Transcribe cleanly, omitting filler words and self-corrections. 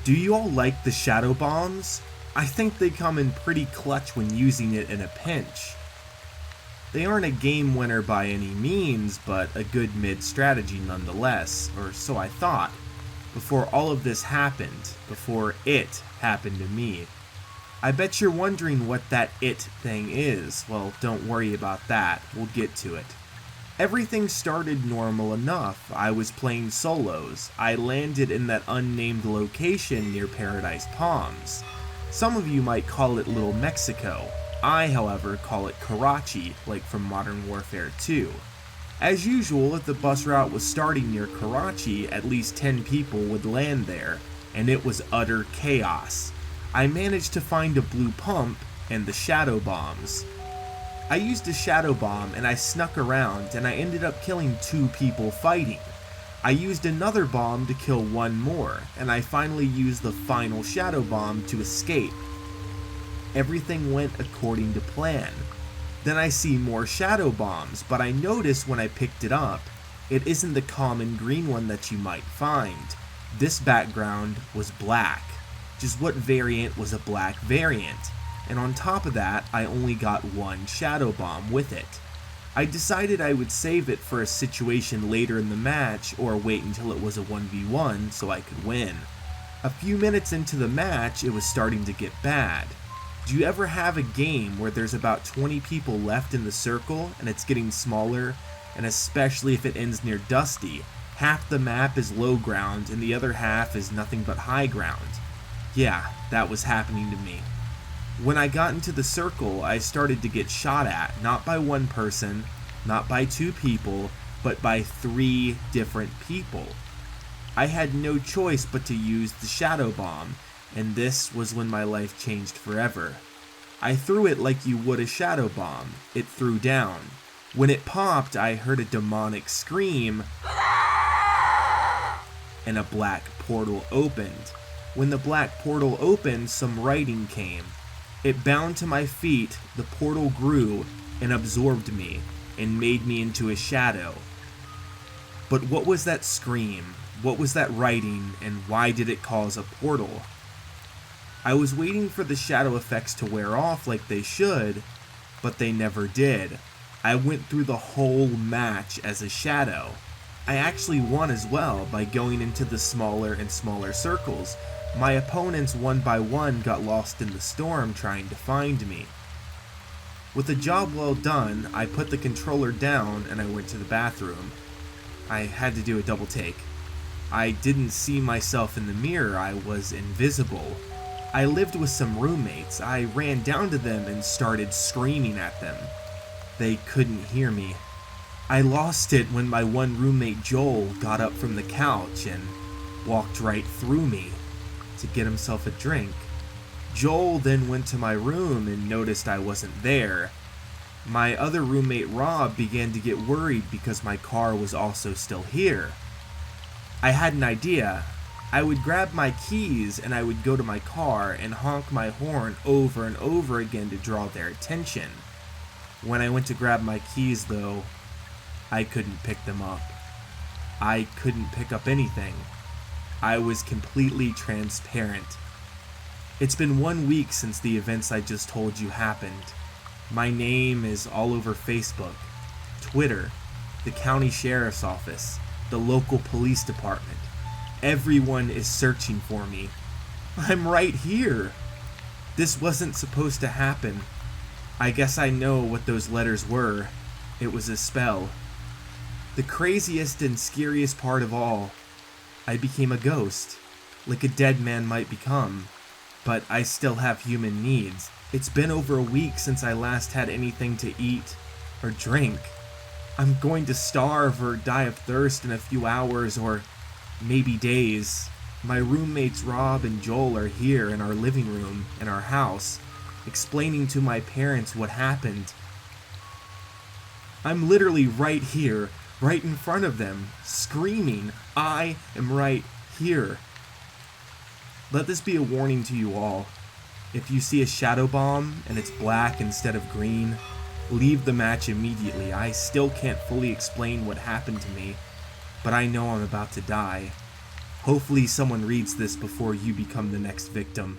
Do you all like the shadow bombs? I think they come in pretty clutch when using it in a pinch. They aren't a game winner by any means, but a good mid-strategy nonetheless, or so I thought, before all of this happened, before it happened to me. I bet you're wondering what that it thing is. Well, don't worry about that, we'll get to it. Everything started normal enough. I was playing solos. I landed in that unnamed location near Paradise Palms. Some of you might call it Little Mexico. I, however, call it Karachi, like from Modern Warfare 2. As usual, if the bus route was starting near Karachi, at least 10 people would land there, and it was utter chaos. I managed to find a blue pump and the shadow bombs. I used a shadow bomb and I snuck around and I ended up killing 2 people fighting. I used another bomb to kill 1 more, and I finally used the final shadow bomb to escape. Everything went according to plan. Then I see more shadow bombs, but I notice when I picked it up, it isn't the common green one that you might find. This background was black. Just what variant was a black variant? And on top of that, I only got 1 shadow bomb with it. I decided I would save it for a situation later in the match or wait until it was a 1v1 so I could win. A few minutes into the match, it was starting to get bad. Do you ever have a game where there's about 20 people left in the circle and it's getting smaller, and especially if it ends near Dusty, half the map is low ground and the other half is nothing but high ground? Yeah, that was happening to me. When I got into the circle, I started to get shot at, not by 1 person, not by 2 people, but by 3 different people. I had no choice but to use the shadow bomb, and this was when my life changed forever. I threw it like you would a shadow bomb. It threw down. When it popped, I heard a demonic scream, and a black portal opened. When the black portal opened, some writing came. It bound to my feet, the portal grew and absorbed me and made me into a shadow. But what was that scream? What was that writing, and why did it cause a portal? I was waiting for the shadow effects to wear off like they should, but they never did. I went through the whole match as a shadow. I actually won as well by going into the smaller and smaller circles. My opponents one by one got lost in the storm trying to find me. With a job well done, I put the controller down and I went to the bathroom. I had to do a double take. I didn't see myself in the mirror, I was invisible. I lived with some roommates. I ran down to them and started screaming at them. They couldn't hear me. I lost it when my one roommate Joel got up from the couch and walked right through me to get himself a drink. Joel then went to my room and noticed I wasn't there. My other roommate Rob began to get worried because my car was also still here. I had an idea. I would grab my keys and I would go to my car and honk my horn over and over again to draw their attention. When I went to grab my keys though, I couldn't pick them up. I couldn't pick up anything. I was completely transparent. It's been 1 week since the events I just told you happened. My name is all over Facebook, Twitter, the county sheriff's office, the local police department. Everyone is searching for me. I'm right here. This wasn't supposed to happen. I guess I know what those letters were. It was a spell. The craziest and scariest part of all, I became a ghost, like a dead man might become, but I still have human needs. It's been over a week since I last had anything to eat or drink. I'm going to starve or die of thirst in a few hours or maybe days. My roommates Rob and Joel are here in our living room in our house, explaining to my parents what happened. I'm literally right here, right in front of them, screaming, I am right here. Let this be a warning to you all. If you see a shadow bomb and it's black instead of green, leave the match immediately. I still can't fully explain what happened to me, but I know I'm about to die. Hopefully someone reads this before you become the next victim.